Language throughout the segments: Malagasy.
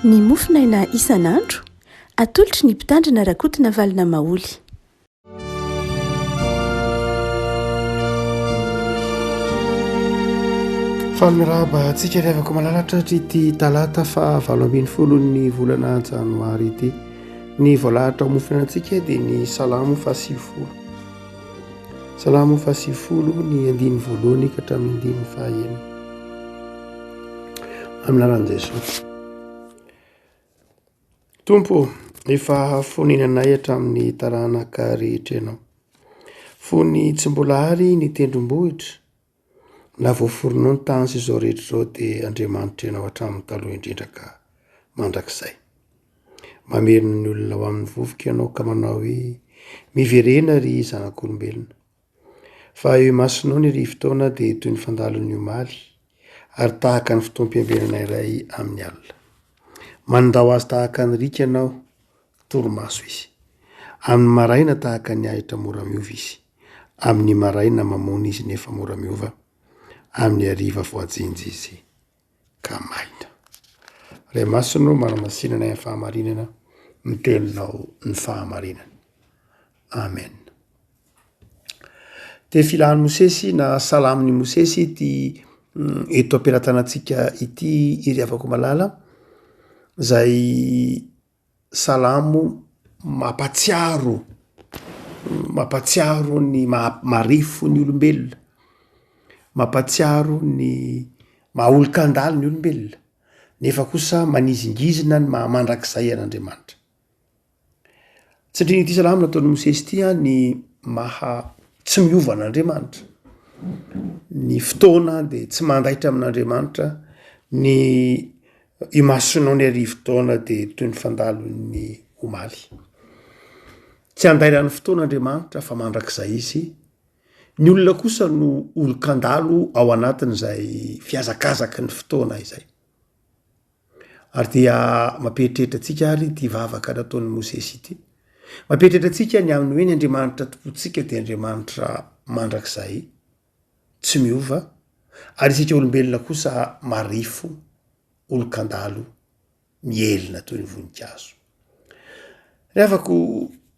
ny mofinaina isan'andro atolotry ny mpitandrina rakotina valina maoly. famiraba antsika riavako malalatra ity talata fa 7 ny volana janoary ity. Ny voalahatra mofinaina antsika dia ny salamo fahasivifolo. Salamo fahasivifolo ny andiny voalohany ka hatramin'ny andiny fahaenina. Amin'ny anaran'i Jesosy. Tompo, efa foninanay hatramin'ny taranaka rehetra ianao. Fony tsy mbola ary ny tendrombohitra. Na voaforonao ny tany sy izao rehetra izao dia Andriamanitra ianao hatramin'ny taloha indrindra ka mandrakizay. Mamerina ny olona ao amin'ny vovoka ianao ka manao hoe miverena ry zanak'olombelona. Fa eo masonao ny ry fotoana dia toy ny fandalon'ny omaly ary tahaka ny fotoam-piambenana iray amin'ny alina. Mandao azy tahaka ny rika ianao, toromaso izy. Amin'ny maraina tahaka ny ahitra mora miova izy. Amin'ny maraina mamona izy nefa mora miova. Amin'ny hariva voajenjy izy ka maina. Ray masonao manamasinana ny fahamarinana, miteninao ny fahamarinana. Amen. Te filan'ny Mosesy na salamin'ny Mosesy ity eto ampilatanantsika ity iriavako malala, zay salamo mampatsiaro ny marifo ny olombelona, mampatsiaro ny mahaolokandalo ny olombelona, nefa kosa manizingizina ny mandrakizay an'Andriamanitra. Satria ity salamo nataon'ny Mosesy ity ny tsy miova an'Andriamanitra. Ny fotoana dia tsy mandaitra amin'Andriamanitra, ny imasonao ny hariva-taona dia toy ny fandalon'ny omaly. Tsy andairan'ny fotoan'Andriamanitra fa mandrakizay izy. Ny olona kosa no olokandalo ao anatin'izay fiazakazaky ny fotoana izay. Ary dia mampieritreritra antsika ary ity vavaka nataon'ny Mosesy ity. Mampieritreritra antsika ny amin'ny hoe ny Andriamanitra tompontsika dia Andriamanitra mandrakizay, tsy miova, ary isika olombelona kosa marifo, olokandalo, mielina toy ny voninkazo. Rehavako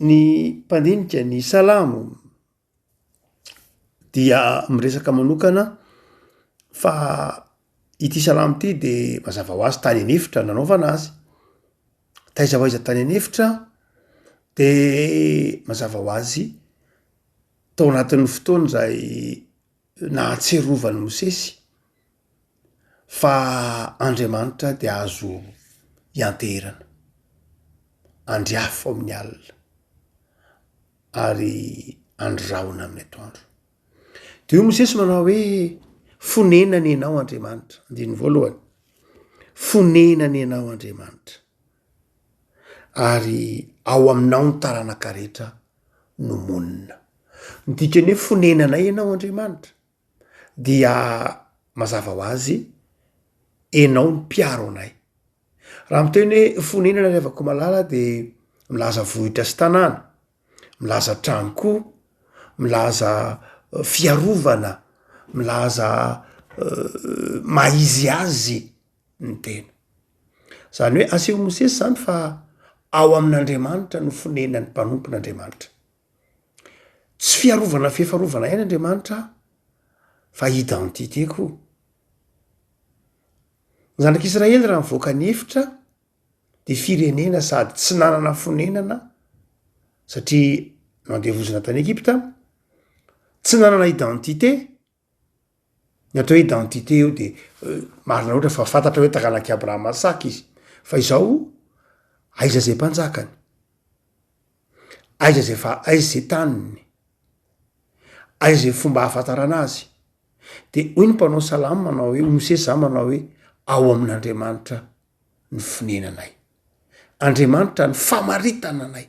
ny mpandinika ny salamo dia miresaka manokana fa ity salamo ity dia mazava ho azy tany anefitra nanaovana azy. Taiza ho aiza tany anefitra dia mazava ho azy tao anatin'ny fotoana izay nahatserovany Mosesy fa Andriamanitra dia azo ianterana, andriafo amin'ny alina ary andraona amin'ny atoandro. Dia io Mosesy manao hoe fonenany ianao Andriamanitra. Andiny voalohany, fonenany ianao Andriamanitra ary ao aminao ny taranaka rehetra no monina. Midikany hoe fonenanay ianao Andriamanitra dia mazava ho azy ianao ny mpiaro anay. Raha miteny hoe fonenana rehavako malala dia milaza vohitra sy tanàna, milaza tranoko, milaza fiarovana, milaza maizy azy ny tena. Zany hoe aseho Mosesy zany fa ao amin'Andriamanitra no fonenany mpanompon'Andriamanitra. Tsy fiarovana fifarovana ihany Andriamanitra fa identité koa. Ny zanak'Israely raha mivoaka ny efitra dia firenena sady tsy nanana fonenana satria nandevozina tany Egipta, tsy nanana identité. Ny atao hoe identité io dia marina ohatra fa fantatra hoe taranak'i Abrahama saka izy, fa izao aiza zay mpanjakany, aiza zay taniny, aiza zay fomba hahafantarana azy. Dia hoy ny mpanao salamo manao hoe Mosesy zany manao hoe ao amin'Andriamanitra ny fonenanay, Andriamanitra ny famaritana anay.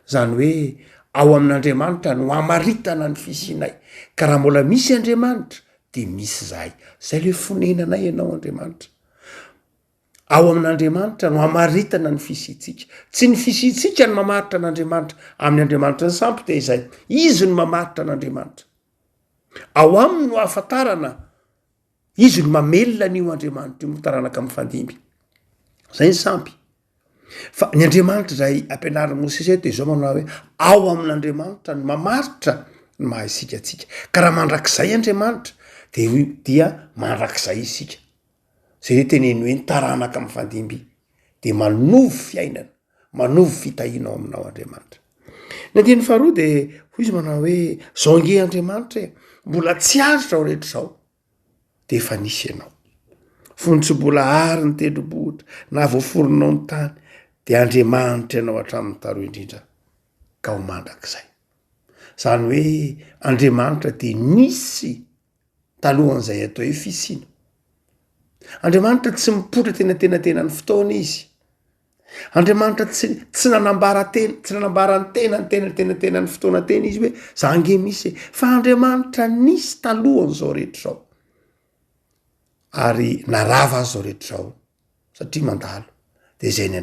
Zany hoe ao amin'Andriamanitra no hamaritana ny fisianay. Ka raha mbola misy Andriamanitra dia misy zahay. Zay le fonenanay ianao Andriamanitra. Ao amin'Andriamanitra no hamaritana ny fisiantsika. Tsy ny fisiantsika no mamaritra an'Andriamanitra. Amin'ny Andriamanitra ny sampy dia izay. Izy no mamaritra an'Andriamanitra. Ao aminy no hahafantarana, izy no mamelona an'io Andriamanitra io taranaka amin'ny fandimby. zay ny sampy fa ny andriamanitra zay ampianariny mosesy de zao manao hoe ao amin'andriamanitra ny mamaritra ny maha isika atsika ka raha mandrak'zay andriamanitra dia mandrak'zay isika zay re teneny hoe nitaranaka amy fandimby de manovy fiainana manovy fitahinao aminao andriamanitra ny andiny faharoa de hoy izy manao hoe zao nge andriamanitra mbola tsy azitra ao rehetra zao de efa nisy ianao fontsy mbola ary ny tendrombohitra na voaforonao ny tany de andriamanitra ianao hatramin'ny taroa indrindra ka ho mandrak'zay zany hoe andriamanitra de nisy talohan'izay atao hoe fisina andriamanitra tsy mipotra tena ny fotoana izy andriamanitra tsy nanambarany tena ny fotoana tena izy hoe za nge misy fa andriamanitra nisy talohan'zao rehetra zao ary narava azy zao rehetra zao satria mandalo de zay ny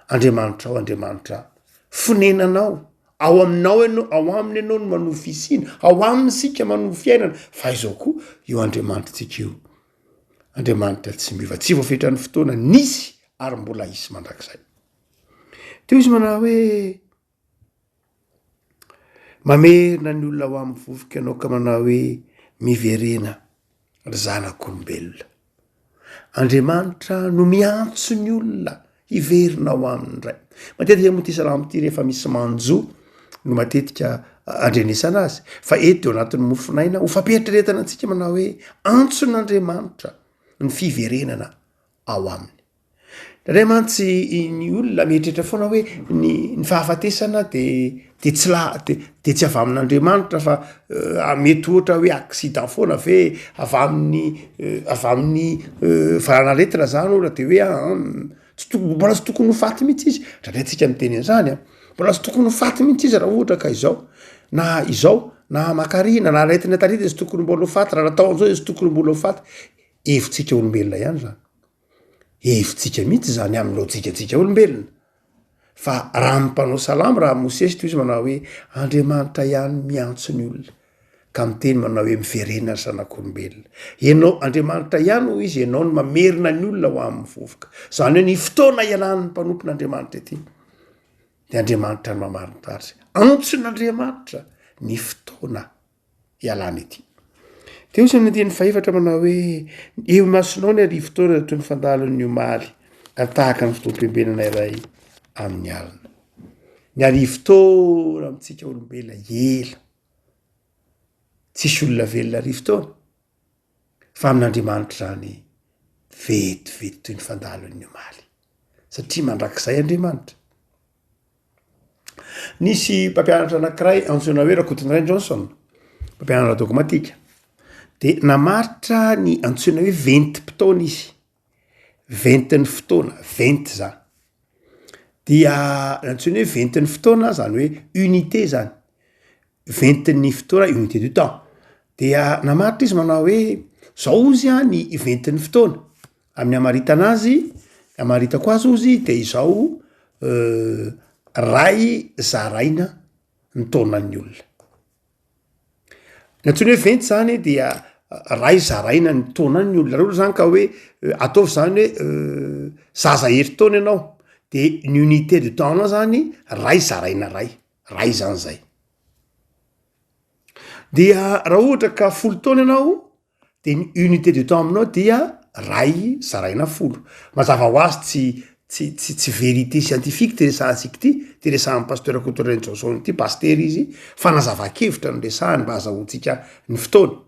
andriamanitra fonenanao ao aminao ao aminy ianao no manovo fisina ao amin'sika manovo fiainana fa izao koa io andriamanitra io andriamanitra tsy miova tsy voafetrany fotoana nisy ary mbola isy mandrak'zay teo izy manao hoe mamerina ny olona ho amin'ny vovoka ianao ka manao hoe miverena ry zanak'olombelona andriamanitra no miantso ny olona hiverina ho aminy ray matetika moa ty salamo ty rehefa misy manjo no matetika andrenesana azy fa eto eo anatin'ny mofinaina ho fampieritriretana antsika manao hoe antson'andriamanitra ny fiverenana ao aminy ray mantsy ny olona mietrehtra foana hoe ny fahafatesana de tsy avy amin'andriamanitra fa mety ohatra hoe accident foana ve avy amin'ny varanaretina zany ola de hoe mbola tsy tokony ho faty mihitsy izy raha atsika miteny an'izany mbola tsy tokony ho faty mihitsy izy raha ohatra ka izao na makarina na retina tarita izy tokony mbola ho faty raha natao an'izao izy tokony mbola ho faty hevitsika olombelona ihany zany hevitsika mihitsy zany amin'ny lojikatsika olombelona fa raha mimpanao salamo raha mosesy to izy manao hoe andriamanitra ihany miantso ny olona ka miteny manao hoe miverena zanak'olombelona ianao andriamanitra ihany ho izy ianao no mamerina ny olona ho amin'ny vovoka zany hoe ny fotoana ialan'ny mpanompon'andriamanitra ety de andriamanitra ny mamarintazy antson'andriamanitra ny fotoana ialany ety teo izy ny andiny fahefatra manao hoe eo masinao ny ary fotoana toy ny fandalon'ny omaly atahaka ny fotoam-piambenana iray amin'ny alina ny ary fotoana amitsika olombelona ela tsisy olona velona ary fotoana fa amin'andriamanitra zany vetivety toy ny fandalon'ny omaly satria mandrak'zay andriamanitra nisy mpampianatra anankiray antsoina hoe Rakotondray Johnson mpampianatra dogmatika de namaritra ny antsoina hoe 20 mpitaona izy 20 ny fotoana 20 zany dia antsoina hoe 20 ny fotoana zany hoe unité zany 20 ny fotoana unité du temps dia namaritra izy manao hoe zao izy ny 20 ny fotoana amin'ny amaritana azy amaritako azy ozy de izao ray zaraina ny taonan'ny olona ny antsoina hoe 20 zany dia ray zaraina ny taonan'ny olona raha zany ka hoe ataovy zany hoe zaza heri-taona ianao de ny unité de temps anao zany ray zaraina ray zany zay dia raha ohatra ka folo taona ianao de ny unité de temps aminao dia ray zaraina folo mazava ho azy tsy vérité scientifique ty resahantsika ty resahan'ny pasteur Rakotondray Johnson ty paster izy fa nazava-kevitra ny resahany mba azahoantsika ny fotoana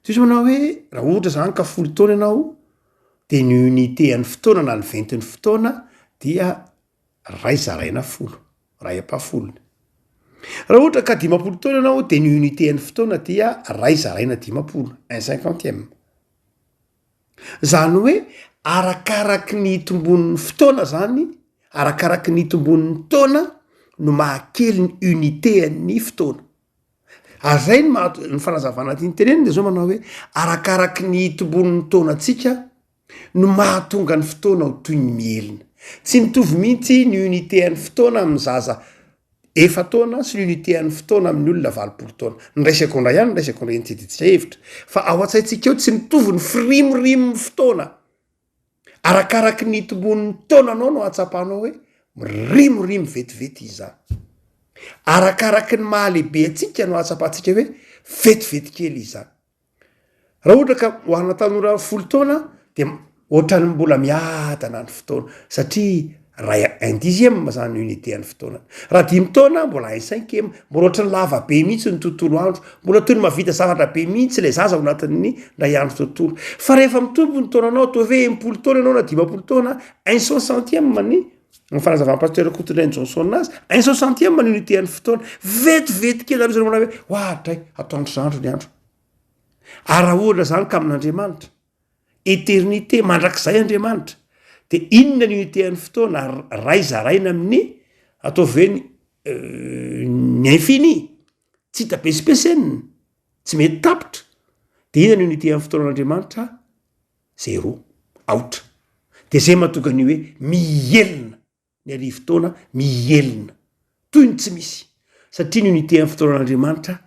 tsy izy manao hoe raha ohatra zany ka folo taona ianao de ny unité an'ny fotoana na ny 20 ny fotoana dia ray zaraina folo ray ampafolony raha ohatra ka 50 taona ianao de ny unité an'ny fotoana dia ray zaraina 50 1/50 zany hoe arakaraky ny tombon'ny fotoana zany arakaraky ny tombon'ny taona no mahakely ny unité an'ny fotoana ary zay ny fanazavana ty ny teneny de zao manao hoe arakaraky ny tombon'ny taona atsika no mahatonga ny fotoana ho toy ny mielina tsy mitovy mihitsy ny unité an'ny fotoana amin'ny zaza efa taona sy ny unité an'ny fotoana amin'ny olona 20 taona ny ray sekondra ihany ny ray sekondra eny tsy diditsika hevitra fa ao an-tsaintsika eo tsy mitovy ny firimorimon'ny fotoana arakaraky ny tombon'ny taonanao no atsapanao hoe mirimorimy vetivety izy zany arakaraky ny mahalehibe atsika no atsapantsika hoe vetivety kely izy zany raha ohatra ka hoana tanora folo taona de ohatrany mbola miadana ny fotoana satria ray indizième zany unité ny fotoana raha 5 taona mbola un cinquième mbola ohatrany lava be mihitsy ny tontolo andro mbola toy ny mavita zavatra be mihitsy le zaza ao anatin'ny ray andro tontolo fa rehefa mitombo ny taonanao atao hoe 10 taona ianao na 10 taona 1/60 ny fanazavana pasteur Coutelain Johnson azy 1/60 ny unité ny fotoana vetivety kely arozy hoe ohatray atoandro zandro ny andro raha ohatra zany ka amin'Andriamanitra éternité mandrakizay Andriamanitra de inona ny unité ny fotoana ray zaraina amin'ny ataovy hoe ny infini tsy hita pesipeseny tsy mety tapitra de inona ny unité ny fotoanan'Andriamanitra 0 aotra de zay mahatonga ny hoe mielina ny arivo-taona mielina toy ny tsy misy satria ny unité ny fotoanan'Andriamanitra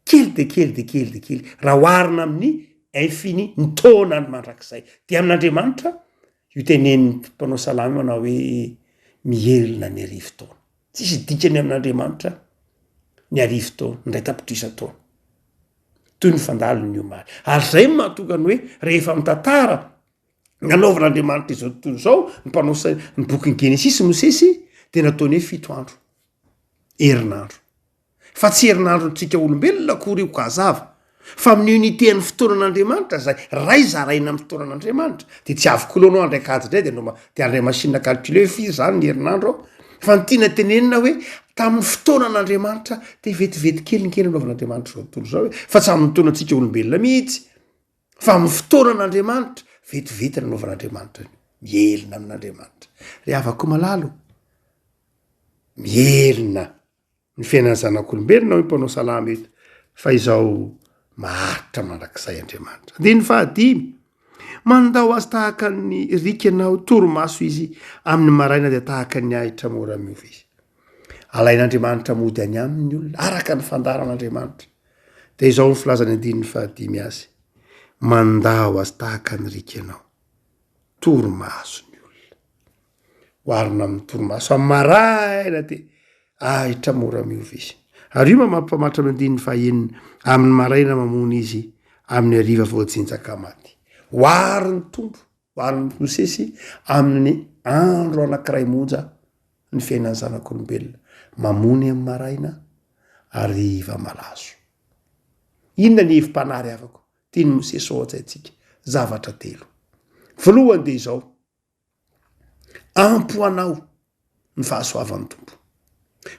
kely de kely de kely de kely raha oharina amin'ny infini ny taona ny mandrakizay de amin'Andriamanitra io tenen'ny mpanao salamy manao hoe mielina ny arivo-taona tsisy dikany amin'Andriamanitra ny arivo-taona ndray tapitrisa-taona toy ny fandalony io mary ary zay mahatonga ny hoe rehefa mitantara nanaovan'Andriamanitra izao tontolo zao ny mpanao ny bokyny Genesis Mosesy de nataony hoe 7 andro herinandro fa tsy herinandro ntsika olombelona akory io gazava fa amin'ny unité ny fotoanan'Andriamanitra zay ray zaraina amin'ny fotoanan'Andriamanitra de tsy avokoloanao andraikady ndray de de andray machine calculer firy zany ny herinandro fa ny tiana tenenina hoe tamin'ny fotoanan'Andriamanitra de vetivety kely ny kely anaovan'Andriamanitra zao tontolo zao hoe fa tsy amin'ny fotoanantsika olombelona mihitsy fa amin'ny fotoanan'Andriamanitra vetivety nanaovan'Andriamanitra mielina amin'Andriamanitra ry avako malalo mielina ny fiainan'ny zanak'olombelona hoe mpanao salama eto fa izao maharitra mandrakizay Andriamanitra de ny fahadimy mandao azy tahaka ny rikanao torimaso izy amin'ny maraina de tahaka ny ahitra mora miova izy alain'Andriamanitra mody any amin'ny olona araka ny fandaran'Andriamanitra de izao ny filazany andiny ny fahadimy azy mandao azy tahaka ny rikanao torimaso ny olona oharina amin'ny torimaso amin'ny maraina de ahitra mora miova izy ary io mampamatra mandiny ny fahenina amin'ny maraina mamony izy amin'ny ariva voatsinjaka maty hoary ny tombo hoary ny Mosesy amin'ny andro anankiray monja ny fiainan'ny zanak'olombelona mamony amin'ny maraina ariva malazo inona ny hevim-panary avako tiany Mosesy ohatsaitsika zavatra telo voalohany de izao ampoanao ny fahasoavan'ny tombo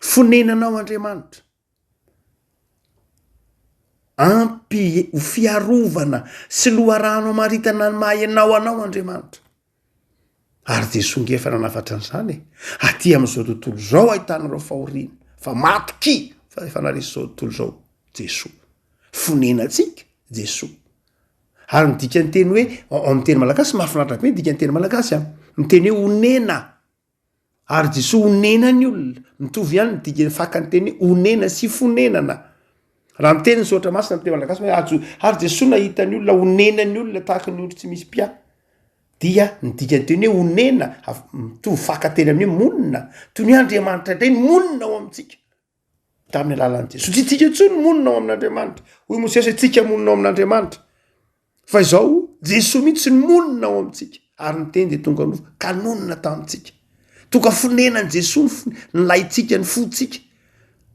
fonenanao Andriamanitra ampy ho fiarovana sy loharano maritana ny mahaenao anao Andriamanitra ary Jesosy ngefa nanafatra an'izany aty amin'izao tontolo zao ahitanareo fahoriana fa matoky fa efa naresy zao tontolo zao Jesosy fonenantsika Jesosy ary ny dikany teny hoe amin'ny teny malagasy mahafinaritra be ny dikany teny malagasy miteny hoe onena ary Jesosy onena ny olona mitovy ihany ny dikany fakany teny onena sy fonenana raha miteny ny soatra masina amin'ny teny malagasy hoe ary Jesosy nahita ny olona onena ny olona tahaka ny ondry tsy misy pia dia ny dikany teny hoe onena mitovy fakateny amin'ny monina toy ny Andriamanitra indray ny monina ao amintsika tamin'ny alalan'ny Jesosy tsy tsika tsony monina ao amin'Andriamanitra hoy Mosesy tsika monina ao amin'Andriamanitra fa izao Jesosy mihitsy ny monina ao amintsika ary ny teny de tonga nova kanonina tamintsika tonga fonenany Jesosy ny laitsika ny fotsika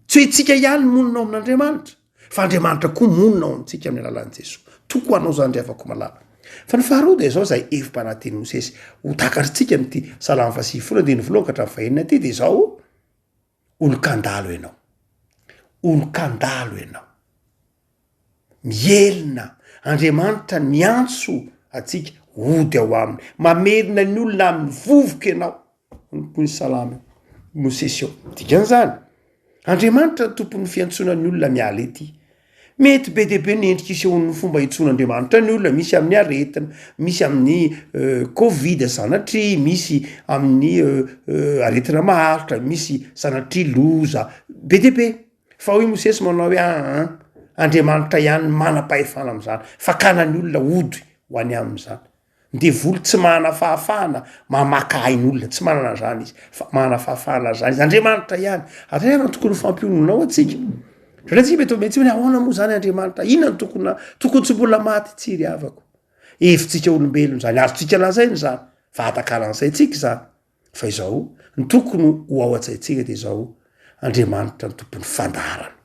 tsy hoe tsika ihany ny monina ao amin'Andriamanitra fa Andriamanitra koa monina ao amintsika amin'ny alalan'i Jesosy toko anao zany avako malala fa ny faharoa de izao zay evim-panahiteny Mosesy ho takatritsika amin'ity salamy fasivy de ny voalohany ka hatramin'ny fahenina ty de izao olon-kandalo ianao olon-kandalo ianao mielina Andriamanitra miantso atsika ody ao aminy mamerina ny olona amin'ny vovoka ianao ny salamy Mosesy eo dikan'izany Andriamanitra tompon'ny fiantsonan'ny olona miala ety mety be deabe ny endrika isehon'ny fomba hitson'Andriamanitra ny olona misy amin'ny aretina misy amin'ny Covid sanatry misy amin'ny aretina maharitra misy sanatry loza be deabe fa hoy Mosesy manao hoe Andriamanitra ihany manam-pahefana amin'izany fa kana ny olona ody ho any amin'izany de volo tsy manana fahafahana mamakain'olona tsy manana zany izy fa manana fahafahana zany izy andriamanitra ihany atrana tokony fampiononao atsika satria tsika mety mety hoe ahoana moa zany andriamanitra inona tokony tsy mbola maty tsiry avako efitsika olombelony zany azotsika lazainy zany fa atakaran'izay tsika zany fa izao ny tokony ho ao a-tsaitsika de zao andriamanitra ny tompony fandaharana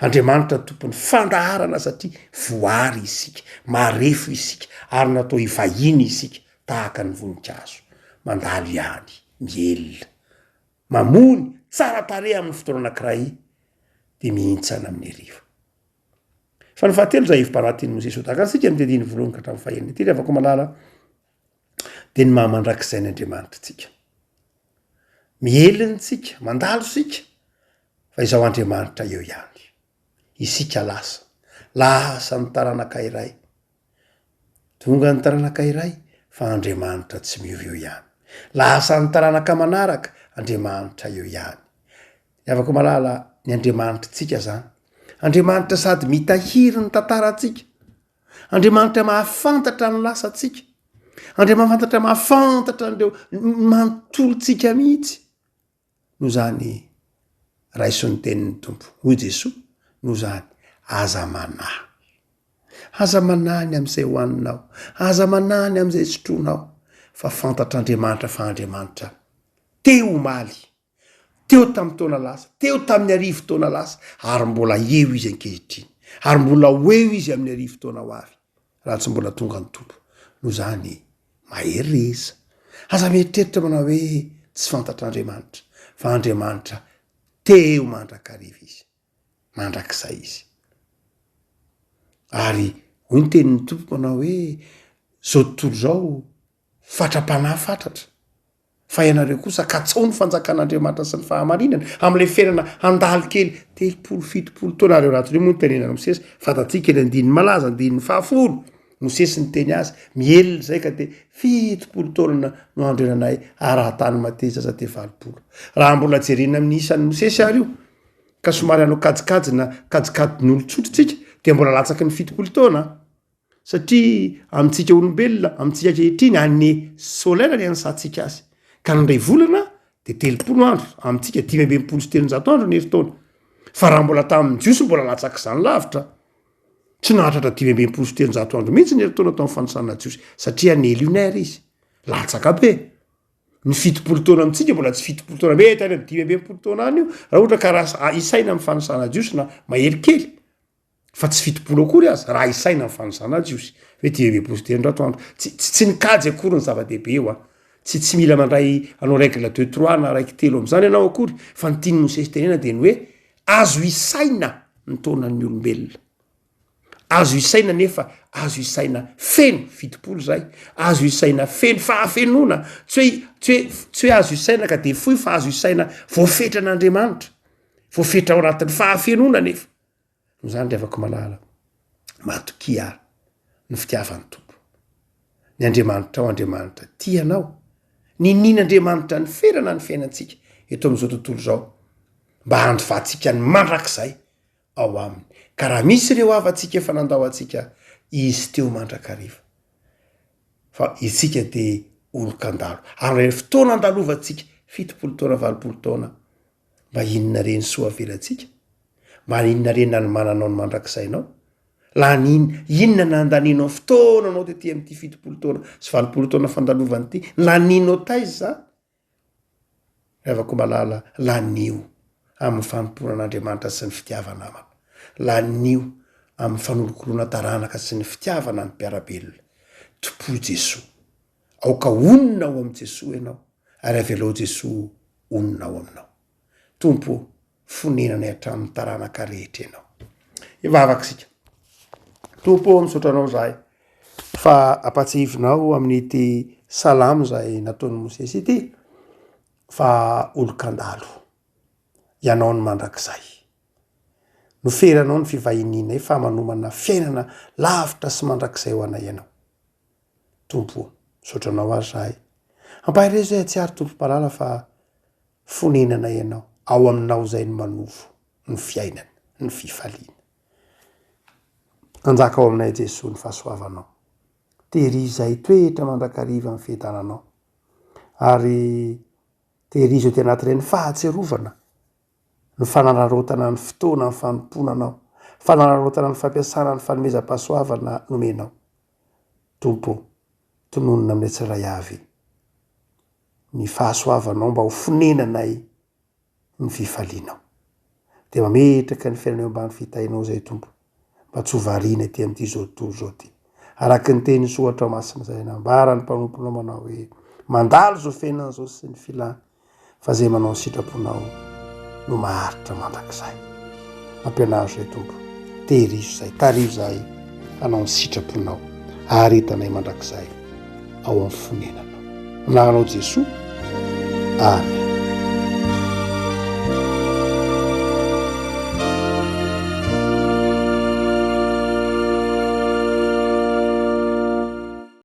andriamanitra ny tompony fandaharana satria voary isika marefo isika ary natao ivahiny isika tahaka ny voninkazo mandalo ihany mielona mamony tsara tare amin'ny fotoana anankiray de mihintsana amin'ny arivo fa ny fahatelo zay ivim-paratiny mosesy otaka sika mitediny voalohany ka hatramin'ny faheniny ty reavako malala de ny maha mandrakizay ny andriamanitra tsika mieliny tsika mandalo sika fa izao andriamanitra eo ihany isika lasa ny taranaka iray tonga ny taranaka iray fa andriamanitra tsy mioveo ihany lasa ny taranaka manaraka andriamanitra eo ihany iavako malala ny andriamanitra tsika zany andriamanitra sady mitahiry ny tantaratsika andriamanitra mahafantatra ny lasatsika andriamafantatra mahafantatra an'ireo manontolotsika mihitsy no zany raisony tenin'ny tompo hoy Jesoa no zany aza manany am'izay hoaninao aza manany am'izay sotronao fa fantatr'andriamanitra fa andriamanitra teo maly teo tamin'ny taona lasa teo tamin'ny arivo taona lasa ary mbola eo izy ankehitriny ary mbola hoeo izy amin'ny arivo taona ho avy raha tsy mbola tonga ny tompo no zany mahery reza aza mieritreritra manao hoe tsy fantatr'andriamanitra fa andriamanitra teo mandrakariva izy mandrakizay izy ary hoy ny tenin'ny tompo manao hoe zao tontolo zao fatra-panahy fatratra fa ianareo kosa ka tsao ny fanjakan'andriamanitra sy ny fahamarinana am'le fiainana handalo kely 30-70 taonareo rahatsy moa ny tenenana mosesy fatatsika eny andininy malaza andininy fahafolo mosesy ny teny azy mielona zay ka de 70 taonana no andrenanay araha-tany mateza za te 20 raha mbola jerena amin'ny isan'ny mosesy ary io ka somary anao kajikajina kajikadin'olotsotro tsika de mbola latsaky ny 70 taona satria amintsika olombelona amintsika kehitriny any solaire ny anysatsika azy ka nandray volana de 30 andro amintsika 520 sy 300 andro ny heritaona fa raha mbola tamin'ny jiosy mbola latsaky zany lavitra tsy nahatratra 520 sy 300 andro mihitsy ny heritaona tao amin'ny fanosana jiosy satria ny lunaire izy latsaka be ny 70 taona amintsika mbola tsy 70 taona mety any amin'ny 520 taona any io raha ohatra ka raha isaina amin'ny fanosana jiosy na mahery kely fa tsy 70 akory azy raha isaina amin'ny fanosana jiosy hoe 520 sy 300 andro tsy nikajy akory ny zava-dehibe eo a tsy mila mandray anao règle 2-3 na raiky telo am'zany ianao akory fa ny tiany mosesy tenena de ny hoe azo isaina ny taonan'ny olombelona azo isaina nefa azo isaina feno 70 zay azo isaina feno fahafenona tsy hoe azo isaina ka de foy fa azo isaina voafetra n'andriamanitra voafetra ao anatin'ny fahafenona nefa no zany reavako malala matoky ary ny fitiavan'ny tompo ny andriamanitra ao andriamanitra tianao nin'andriamanitra ny ferana ny fiainantsika eto am'izao tontolo zao mba handovatsika ny mandrakizay ao aminy ka raha misy ireo avatsika efa nandao atsika izy teo mandrakariva fa isika de olokandalo ary re fotoana andalovantsika 70 taona 20 taona mba inona reny soa avelatsika mba inona reny na ny mananao ny mandrakizainao la inona nandaninao fotoana anao tety am'ty 70 taona sy 20 taona fandalovany ty laninao taizy zany reavako malala lanio amin'ny fanomporan'andriamanitra sy ny fitiavana amako lanio amin'ny fanolokorona taranaka sy ny fitiavana ny mpiarabelona tompo Jesoa aoka onina ao am' Jesoa ianao ary avelao Jesoa onina ao aminao tompo fonenana hatramin'ny taranaka rehetra ianao ivavakasika tompo misotranao zahay fa apatsivinao amin'ity salamo zay nataony mosesy ity fa olokandalo ianao ny mandrakizay noferanao ny fivahininay fa manomana fiainana lavitra sy mandrakizay ho anay ianao tompo misotranao azy zahay ampahirezo zay tsy ary tompo malala fa fonenana ianao ao aminao zay ny manovo ny fiainana ny fifaliana anjaka ao aminay Jesoa ny fahasoavanao tehirizy toetra mandrakariva amin'ny fihedananao ary tehirizy ty anatireny fahatserovana ny fananarotana ny fotoana ny fanomponanao fananarotana ny fampiasana ny fanomezam-pahasoavana nomenao tompo tononona amin'ny tsiray avy ny fahasoavanao mba ho fonenanay ny fifalianao de mametraka ny fiainanao ambany fitainao zay tompo mba tsy hovariana ty am'ty zao tontolo zao ty araky ny teny soatra masina zay nambara ny mpanomponao manao hoe mandalo zao fiainana zao sy ny filany fa zay manao ny sitraponao no maharitra mandrakizay ampianaro zay tompo tehirizo zay tarivo zay hanao ny sitraponao ary hitanay mandrakizay ao amin'ny fonenanao nagnanao Jesoa amen.